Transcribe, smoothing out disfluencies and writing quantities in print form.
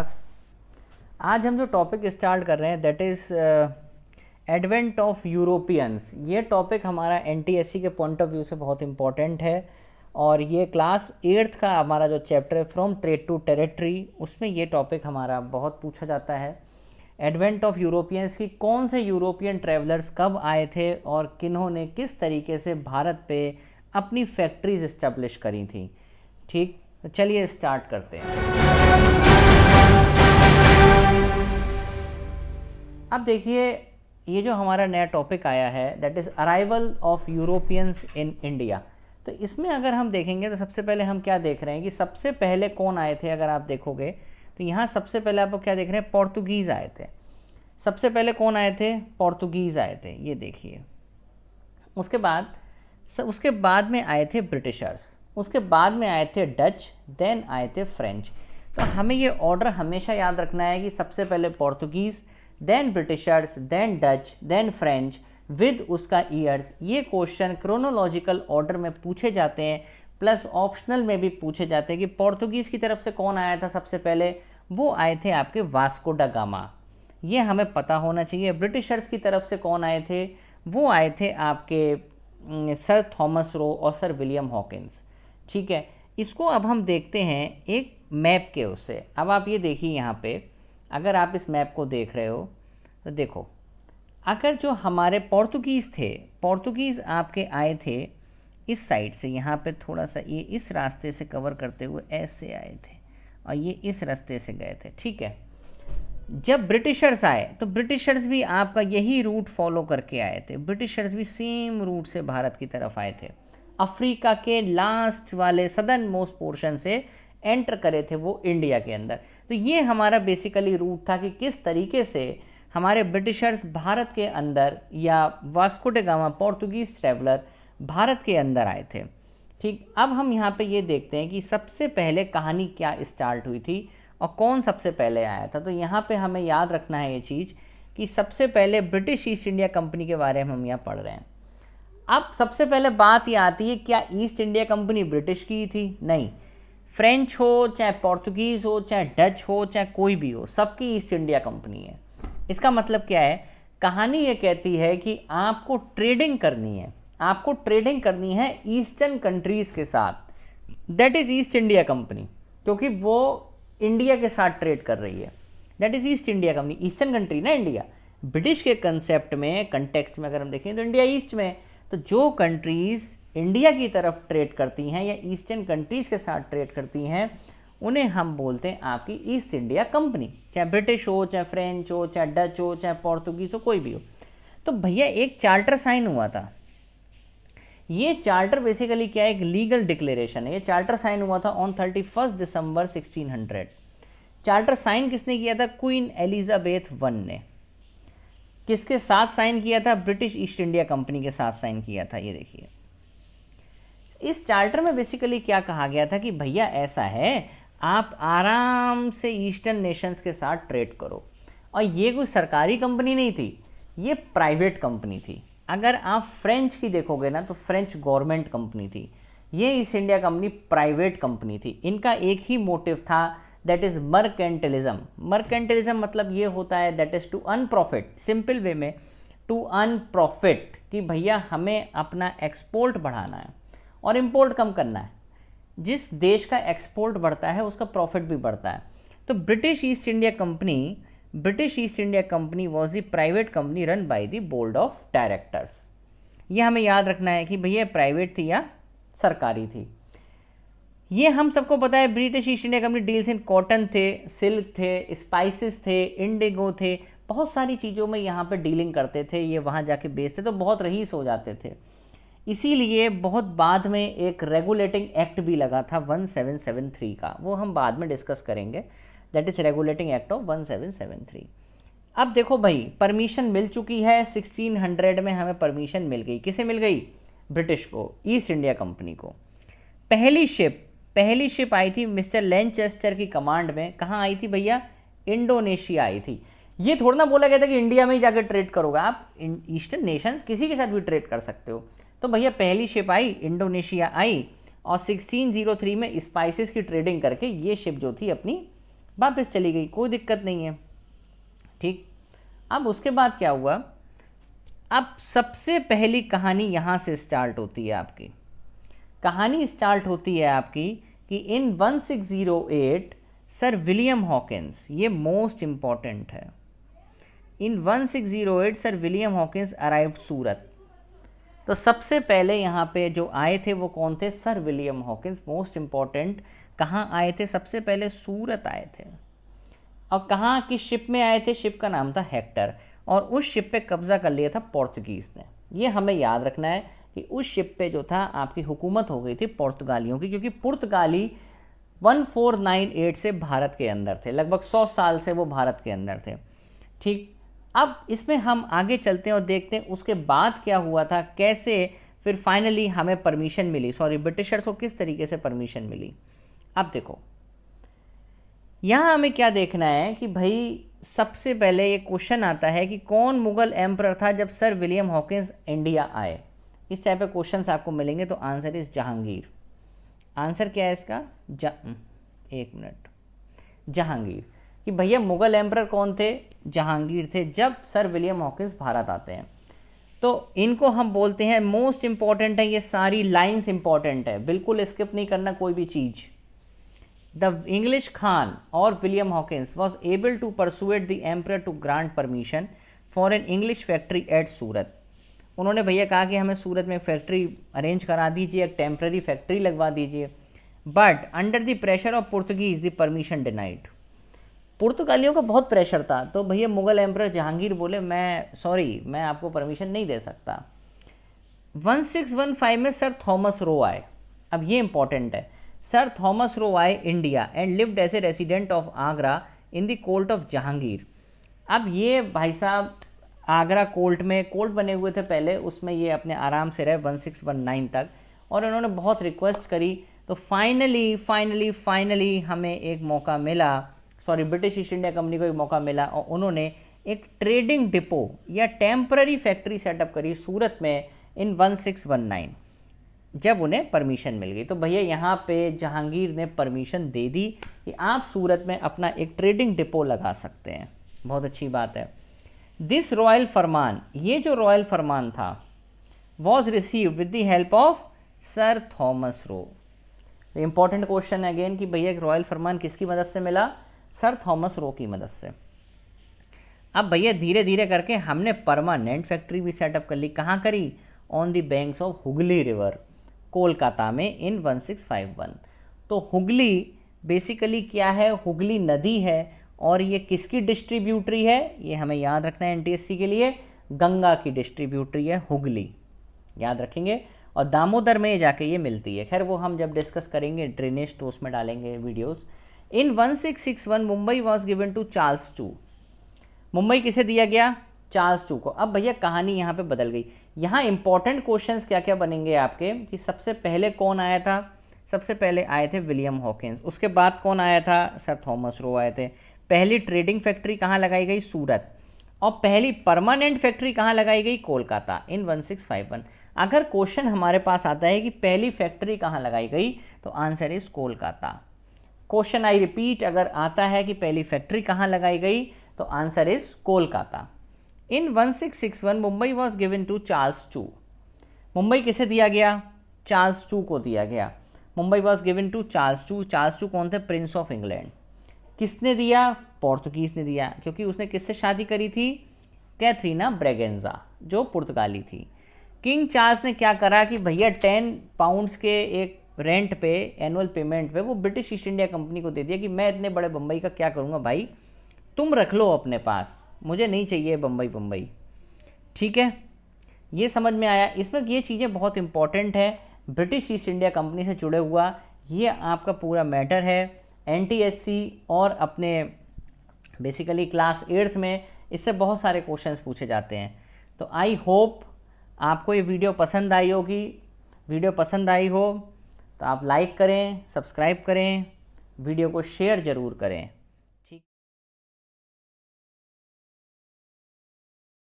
Class. आज हम जो टॉपिक स्टार्ट कर रहे हैं that is advent of Europeans. ये टॉपिक हमारा एनटीएससी के पॉइंट ऑफ व्यू से बहुत इंपॉर्टेंट है और ये क्लास 8th का हमारा जो चैप्टर है फ्रॉम ट्रेड टू टेरिटरी, उसमें ये टॉपिक हमारा बहुत पूछा जाता है। एडवेंट ऑफ यूरोपियंस की कौन से यूरोपियन ट्रैवलर्स कब आए थे और किन्होंने किस तरीके से भारत पे अपनी फैक्ट्रीज इस्टेब्लिश करी थी। ठीक, तो चलिए स्टार्ट करते हैं। अब देखिए, ये जो हमारा नया टॉपिक आया है that is arrival of Europeans in India. तो इसमें अगर हम देखेंगे तो सबसे पहले हम क्या देख रहे हैं कि सबसे पहले कौन आए थे। अगर आप देखोगे तो यहाँ सबसे पहले आप क्या देख रहे हैं, पोर्तुगीज़ आए थे। सबसे पहले कौन आए थे, पोर्तुगीज़ आए थे, ये देखिए। उसके बाद में आए थे ब्रिटिशर्स, उसके बाद में आए थे डच, देन आए थे फ्रेंच। तो हमें ये ऑर्डर हमेशा याद रखना है कि सबसे पहले Portuguese, then Britishers, then Dutch, then French with उसका ईयर्स। ये क्वेश्चन क्रोनोलॉजिकल ऑर्डर में पूछे जाते हैं, प्लस ऑप्शनल में भी पूछे जाते हैं कि पोर्तुगीज़ की तरफ से कौन आया था सबसे पहले। वो आए थे आपके वास्को डा गामा, ये हमें पता होना चाहिए। ब्रिटिशर्स की तरफ से कौन आए थे, वो आए थे आपके सर थॉमस रो और सर विलियम हॉकिंस। ठीक है, इसको अब हम देखते हैं एक मैप के उससे। अब आप ये देखिए, यहाँ पे अगर आप इस मैप को देख रहे हो तो देखो, अगर जो हमारे पोर्तुगीज़ थे, पोर्तुगीज़ आपके आए थे इस साइड से, यहाँ पे थोड़ा सा ये इस रास्ते से कवर करते हुए ऐसे आए थे और ये इस रास्ते से गए थे। ठीक है, जब ब्रिटिशर्स आए तो ब्रिटिशर्स भी आपका यही रूट फॉलो करके आए थे। ब्रिटिशर्स भी सेम रूट से भारत की तरफ आए थे, अफ्रीका के लास्ट वाले सदर्न मोस्ट पोर्शन से एंटर करे थे वो इंडिया के अंदर। तो ये हमारा बेसिकली रूट था कि किस तरीके से हमारे ब्रिटिशर्स भारत के अंदर या वास्को डा गामा पोर्तुगीज़ ट्रैवलर भारत के अंदर आए थे। ठीक, अब हम यहाँ पे ये देखते हैं कि सबसे पहले कहानी क्या स्टार्ट हुई थी और कौन सबसे पहले आया था। तो यहाँ पे हमें याद रखना है ये चीज़ कि सबसे पहले ब्रिटिश ईस्ट इंडिया कंपनी के बारे में हम यहाँ पढ़ रहे हैं। अब सबसे पहले बात ये आती है, क्या ईस्ट इंडिया कंपनी ब्रिटिश की थी? नहीं, फ्रेंच हो, चाहे पोर्तुगीज़ हो, चाहे डच हो, चाहे कोई भी हो, सबकी ईस्ट इंडिया कंपनी है। इसका मतलब क्या है, कहानी ये कहती है कि आपको ट्रेडिंग करनी है, आपको ट्रेडिंग करनी है ईस्टर्न कंट्रीज़ के साथ, that is east India company, क्योंकि वो इंडिया के साथ ट्रेड कर रही है, that is east India company. Eastern country ना इंडिया, ब्रिटिश के कंसेप्ट में, कंटेक्स्ट में अगर हम देखें तो इंडिया ईस्ट में। तो जो कंट्रीज़ इंडिया की तरफ ट्रेड करती हैं या ईस्टर्न कंट्रीज़ के साथ ट्रेड करती हैं, उन्हें हम बोलते हैं आपकी ईस्ट इंडिया कंपनी, चाहे ब्रिटिश हो, चाहे फ्रेंच हो, चाहे डच हो, चाहे पोर्तुगीज़ हो, कोई भी हो। तो भैया एक चार्टर साइन हुआ था। ये चार्टर बेसिकली क्या है, एक लीगल डिक्लेरेशन है। ये चार्टर साइन हुआ था ऑन 31 दिसंबर 1600। चार्टर साइन किसने किया था? क्वीन एलिजाबेथ वन ने। किसके साथ साइन किया था? ब्रिटिश ईस्ट इंडिया कंपनी के साथ साइन किया था। ये देखिए, इस चार्टर में बेसिकली क्या कहा गया था कि भैया ऐसा है, आप आराम से ईस्टर्न नेशंस के साथ ट्रेड करो। और ये कोई सरकारी कंपनी नहीं थी, ये प्राइवेट कंपनी थी। अगर आप फ्रेंच की देखोगे ना तो फ्रेंच गवर्नमेंट कंपनी थी, ये East India Company private company थी। इनका एक ही मोटिव था, दैट इज़ मर्केंटिलिज्म। मर्केंटिलिज्म मतलब ये होता है that is to earn profit, simple way में टू अर्न प्रॉफिट, कि भैया हमें अपना एक्सपोर्ट बढ़ाना है और इंपोर्ट कम करना है। जिस देश का एक्सपोर्ट बढ़ता है उसका प्रॉफिट भी बढ़ता है। तो British east India company was the private company run by the board of directors. ये हमें याद रखना है कि भैया प्राइवेट थी या सरकारी थी। ये हम सबको पता है, British east India company deals in cotton थे, सिल्क थे, स्पाइसेस थे, इंडिगो थे, बहुत सारी चीज़ों में यहाँ पे डीलिंग करते थे। ये वहाँ जाके बेचते तो बहुत रईस हो जाते थे। इसीलिए बहुत बाद में एक रेगुलेटिंग एक्ट भी लगा था 1773 का, वो हम बाद में डिस्कस करेंगे, that is regulating act of 1773। अब देखो भाई, परमिशन मिल चुकी है, 1600 में हमें परमिशन मिल गई। किसे मिल गई? ब्रिटिश को, ईस्ट इंडिया कंपनी को। पहली शिप आई थी मिस्टर लैनचेस्टर की कमांड में। कहाँ आई थी भैया? इंडोनेशिया आई थी। ये थोड़ा ना बोला गया था कि इंडिया में ही जाकर ट्रेड करोगे, आप ईस्टर्न नेशंस किसी के साथ भी ट्रेड कर सकते हो। तो भैया पहली शिप आई, इंडोनेशिया आई, और 1603 में स्पाइसेस की ट्रेडिंग करके ये शिप जो थी अपनी वापस चली गई, कोई दिक्कत नहीं है। ठीक, अब उसके बाद क्या हुआ, अब सबसे पहली कहानी यहाँ से स्टार्ट होती है आपकी। कहानी स्टार्ट होती है आपकी कि इन 1608 सर विलियम हॉकिंस, ये मोस्ट इंपॉर्टेंट है, इन 1608 सर विलियम हॉकिंस अराइव्ड सूरत। तो सबसे पहले यहाँ पे जो आए थे वो कौन थे, sir William Hawkins, most important. कहाँ आए थे, सबसे पहले सूरत आए थे। और कहाँ की शिप में आए थे, शिप का नाम था हेक्टर, और उस शिप पे कब्जा कर लिया था पोर्तुगीज़ ने। ये हमें याद रखना है कि उस शिप पे जो था आपकी हुकूमत हो गई थी पुर्तगालियों की, क्योंकि पुर्तगाली 1498 से भारत के अंदर थे, लगभग 100 साल से वो भारत के अंदर थे। ठीक, अब इसमें हम आगे चलते हैं और देखते हैं उसके बाद क्या हुआ था, कैसे फिर फाइनली हमें परमिशन मिली, ब्रिटिशर्स को किस तरीके से परमिशन मिली। अब देखो यहाँ हमें क्या देखना है कि भाई सबसे पहले ये क्वेश्चन आता है कि कौन मुगल एम्परर था जब सर विलियम हॉकिंस इंडिया आए। इस टाइप के क्वेश्चंस आपको मिलेंगे, तो आंसर इज जहांगीर। आंसर क्या है इसका, एक मिनट, जहांगीर। कि भैया मुगल एम्परर कौन थे, जहांगीर थे जब सर विलियम हॉकिंस भारत आते हैं। तो इनको हम बोलते हैं, मोस्ट इंपॉर्टेंट है, ये सारी लाइंस इंपॉर्टेंट है, बिल्कुल स्किप नहीं करना कोई भी चीज़। The English Khan or William Hawkins was able to persuade the emperor to grant permission for an English factory at सूरत। उन्होंने भैया कहा कि हमें सूरत में फैक्ट्री अरेंज करा दीजिए, एक टेम्प्रेरी फैक्ट्री लगवा दीजिए, but under the pressure of Portuguese the permission denied. पुर्तगालियों का बहुत प्रेशर था, तो भैया मुगल एम्परर जहांगीर बोले मैं आपको परमिशन नहीं दे सकता। 1615 में सर थॉमस रो आए। अब ये इंपॉर्टेंट है, सर थॉमस रो आए India and lived as a resident of Agra in the court of Jahangir. अब ये भाई साहब आगरा कोर्ट में, कोर्ट बने हुए थे पहले, उसमें ये अपने आराम से रहे 1619 तक, और उन्होंने बहुत रिक्वेस्ट करी। तो फाइनली हमें एक मौका मिला, ब्रिटिश ईस्ट इंडिया कंपनी को एक मौका मिला, और उन्होंने एक ट्रेडिंग डिपो या टेम्पररी फैक्ट्री सेटअप करी सूरत में इन 1619, जब उन्हें परमिशन मिल गई। तो भैया यहाँ पे जहांगीर ने परमिशन दे दी कि आप सूरत में अपना एक ट्रेडिंग डिपो लगा सकते हैं। बहुत अच्छी बात है। दिस रॉयल फरमान, ये जो रॉयल फरमान था, was receive with the help of sir Thomas row. Important question है अगेन कि भैया रॉयल फरमान किसकी मदद से मिला, सर थॉमस रो की मदद से। अब भैया धीरे धीरे करके हमने परमानेंट फैक्ट्री भी सेटअप कर ली। कहाँ करी, on the banks of Hooghly river, Kolkata में इन 1651। तो हुगली बेसिकली क्या है, हुगली नदी है, और ये किसकी डिस्ट्रीब्यूटरी है, ये हमें याद रखना है एनटीएससी के लिए, गंगा की डिस्ट्रीब्यूटरी है हुगली, याद रखेंगे। और दामोदर में जाके ये मिलती है, खैर वो हम जब डिस्कस करेंगे ड्रेनेज तो उसमें डालेंगे videos. In 1661 Mumbai was given to Charles two. Mumbai किसे दिया गया, चार्ल्स टू को। अब भैया कहानी यहाँ पे बदल गई। यहाँ इंपॉर्टेंट क्वेश्चंस क्या क्या बनेंगे आपके कि सबसे पहले कौन आया था, सबसे पहले आए थे विलियम हॉकिंस, उसके बाद कौन आया था, सर थॉमस रो आए थे। पहली ट्रेडिंग फैक्ट्री कहाँ लगाई गई, सूरत, और पहली परमानेंट फैक्ट्री कहाँ लगाई गई, कोलकाता इन 1651। अगर क्वेश्चन हमारे पास आता है कि पहली फैक्ट्री कहाँ लगाई गई, तो answer is Kolkata. Question I repeat, अगर आता है कि पहली फैक्ट्री कहाँ लगाई गई, तो answer is Kolkata. In 1661 Mumbai was given to Charles two. Mumbai किसे दिया गया, चार्ल्स टू को दिया गया। Mumbai was given to Charles two. Charles two कौन थे, प्रिंस ऑफ इंग्लैंड। किसने दिया, पोर्तुगीज ने दिया, क्योंकि उसने किससे शादी करी थी, कैथरीना ब्रेगेंजा, जो पुर्तगाली थी। किंग चार्ल्स ने क्या करा कि भैया 10 पाउंड्स के एक रेंट पे, एनुअल पेमेंट पे, वो ब्रिटिश ईस्ट इंडिया कंपनी को दे दिया कि मैं इतने बड़े बम्बई का क्या करूँगा भाई, तुम रख लो अपने पास, मुझे नहीं चाहिए बम्बई। ठीक है, ये समझ में आया। इसमें ये चीज़ें बहुत इंपॉर्टेंट है, ब्रिटिश ईस्ट इंडिया कंपनी से जुड़े हुआ ये आपका पूरा मैटर है। एनटीएससी और अपने बेसिकली क्लास 8th में इससे बहुत सारे क्वेश्चंस पूछे जाते हैं। तो आई होप आपको ये वीडियो पसंद आई होगी। वीडियो पसंद आई हो तो आप लाइक करें, सब्सक्राइब करें, वीडियो को शेयर ज़रूर करें।